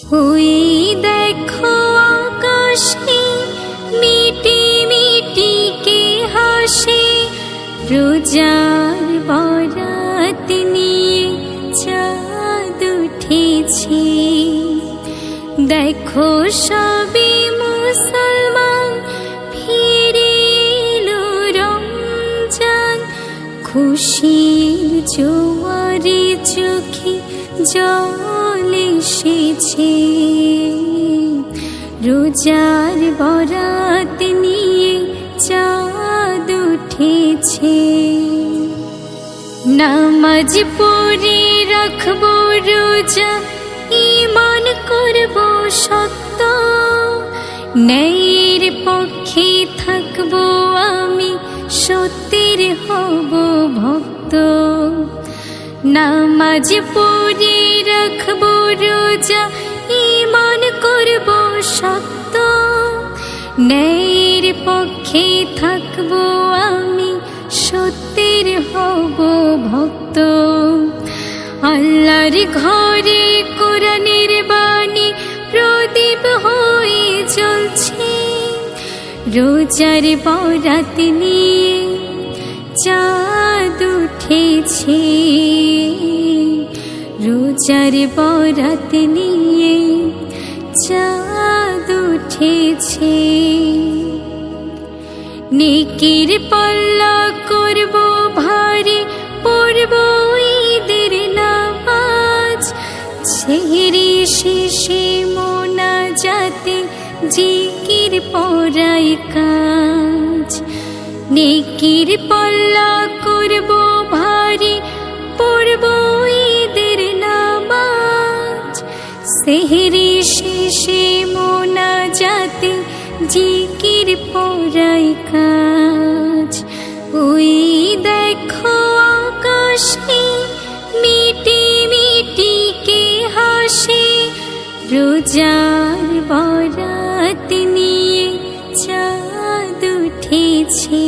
ওই দেখো আকাশে মিটি মিটি কে হাসে, রোজার বরাত নিয়ে চাঁদ উঠেছে। দেখো সবে মুসলমান ফিরে এলো রমজান, খুশির জোয়ারে চোখে জল এসেছে। রোজার বরাত নিয়ে চাঁদ উঠেছে। নামাজ পড়ে রাখবো রোজা, ঈমান করব সত্য, ন্যায়ের পক্ষে থাকবো আমি, সত্যের হব ভক্ত। নামাজ পড়ে রাখবো রোজা, ঈমান করব সত্য, ন্যায়ের পক্ষে থাকবো আমি, সত্যের হব ভক্ত। আল্লাহর ঘরে কোরআনের বাণী প্রদীপ হয়ে জ্বলছে। রোজার বরাত নিয়ে চাঁদ উঠেছে। রোজার বরাত নিয়ে চাঁদ উঠেছে। নেকির পাল্লা করব ভারী, পড়ব ঈদের নামাজ, সেহরি শেষে মোনাজাতে জিকির পড়াই কাজ। নেকির পাল্লা করব ভারী, পড়ব ঈদের নামাজ, সেহরি শেষে মোনাজাতে জিকির পড়াই কাজ। ওই দেখো আকাশে মিটি মিটি কে হাসে, রোজার বরাত নিয়ে চাঁদ উঠেছে।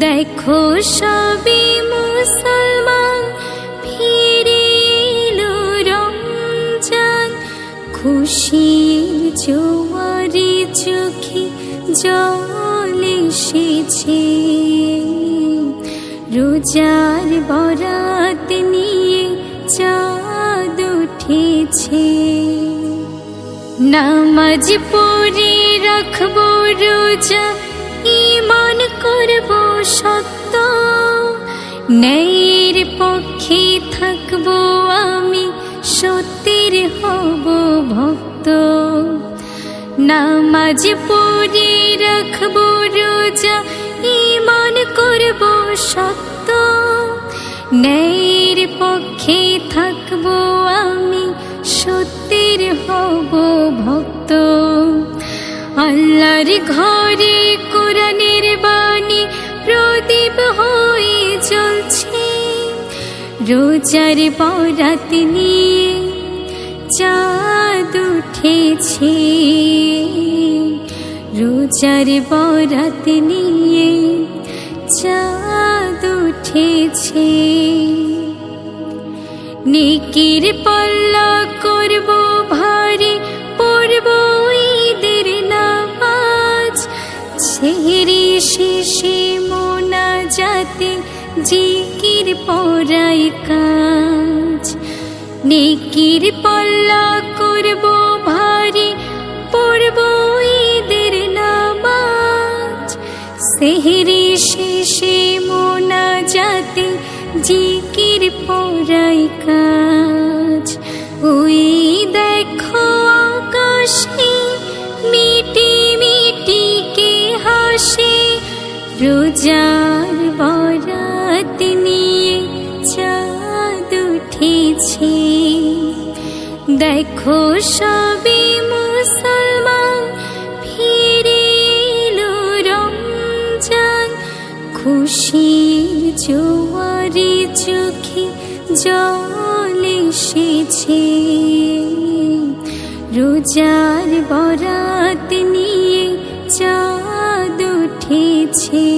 দেখো সবে মুসলমান ফিরে এলো রমজান, খুশির জোয়ারে চোখে জল এসেছে। রোজার বরাত নিয়ে চাঁদ উঠেছে। নামাজ পড়ে রাখবো রোজা, ঈমান করব সত্য, ন্যায়ের পক্ষে থাকবো আমি, সত্যের হব ভক্ত। নামাজ পড়ে রাখবো রোজা, ঈমান করব সত্য, ন্যায়ের পক্ষে থাকবো আমি, সত্যের হব ভক্ত। আল্লাহর ঘরে কোরআনের বাণী প্রদীপ হয়ে জ্বলছে। রোজার বরাত নিয়ে চাঁদ উঠেছে। রোজার বরাত নিয়ে চাঁদ উঠেছে। নেকির পাল্লা করব ভারী, পড়ব ঈদের নামাজ, সেহরি শেষে মোনাজাতে জিকির পড়াই কাজ। নেকির পাল্লা করব ভারী, পড়ব ঈদের নামাজ, সেহরি শেষে মোনাজাতে জিকির পড়াই কাজ। ওই দেখো আকাশে মিটি মিটি কে হাসে, রোজার বরাত নিয়ে চাঁদ উঠেছে। দেখো সবে মুসলমান ফিরে এলো রমজান, খুশির জোয়ারে চোখে জল এসেছে। রোজার বরাত নিয়ে চাঁদ উঠেছে।